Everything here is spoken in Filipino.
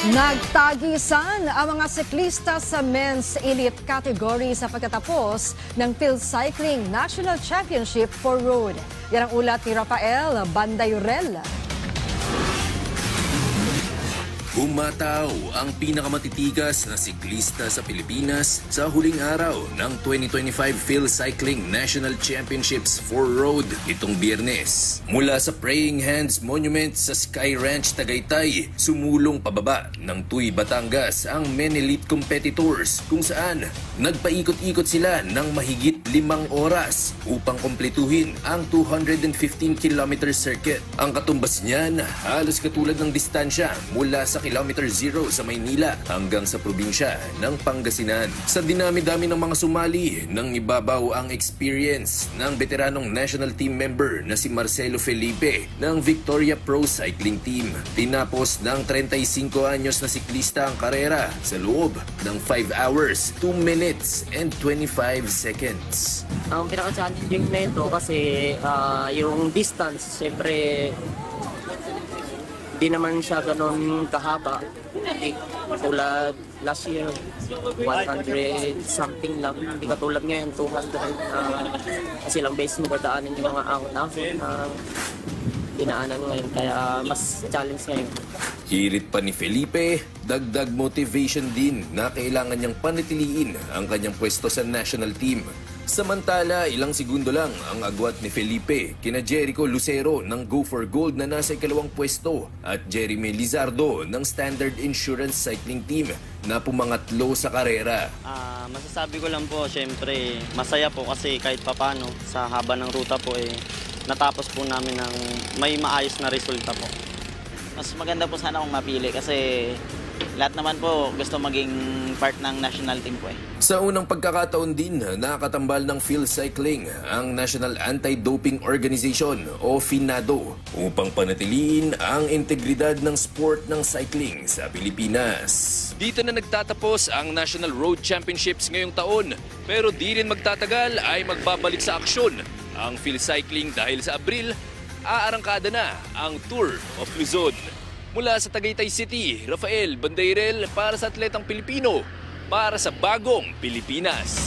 Nagtagisan ang mga siklista sa men's elite category sa pagkatapos ng Field Cycling National Championship for Road. Yan ang ulat ni Rafael Bandayrel. Humataw ang pinakamatitigas na siklista sa Pilipinas sa huling araw ng 2025 Field Cycling National Championships for Road itong Biyernes. Mula sa Praying Hands Monument sa Sky Ranch, Tagaytay, sumulong pababa ng Tuy, Batangas ang men elite competitors kung saan nagpaikot-ikot sila ng mahigit 5 oras upang kompletuhin ang 215-kilometer circuit. Ang katumbas niyan halos katulad ng distansya mula sa Kilometer 0 sa Maynila hanggang sa probinsya ng Pangasinan. Sa dinami-dami ng mga sumali, nang ibabaw ang experience ng veteranong national team member na si Marcelo Felipe ng Victoria Pro Cycling Team. Tinapos ng 35 anyos na siklista ang karera sa loob ng 5 hours, 2 minutes and 25 seconds. Ang pinaka-challenging na ito kasi yung distance, siyempre di naman siya ganun kahaba. Tulad last year, 100 something lang. Hindi katulad ngayon, 200. Kasi lang base mo dadaanin yung mga ahon-ahon na dinaanan ngayon. Kaya mas challenge ngayon. Hirit pa ni Felipe, dagdag motivation din na kailangan niyang panatiliin ang kanyang pwesto sa national team. Samantala, ilang segundo lang ang agwat ni Felipe kina Jericho Lucero ng Go for Gold na nasa ikalawang pwesto at Jeremy Lizardo ng Standard Insurance Cycling Team na pumangatlo sa karera. Masasabi ko lang po, syempre masaya po kasi kahit papano sa haba ng ruta po natapos po namin ng may maayos na resulta po. Mas maganda po sana kung mapili kasi lahat naman po gusto maging part ng national team po . Sa unang pagkakataon din, nakatambal ng field cycling ang National Anti-Doping Organization o FINADO upang panatiliin ang integridad ng sport ng cycling sa Pilipinas. Dito na nagtatapos ang National Road Championships ngayong taon, pero di rin magtatagal ay magbabalik sa aksyon ang field cycling dahil sa Abril, aarangkada na ang Tour of Luzon. Mula sa Tagaytay City, Rafael Bandayrel para sa Atletang Pilipino, para sa Bagong Pilipinas.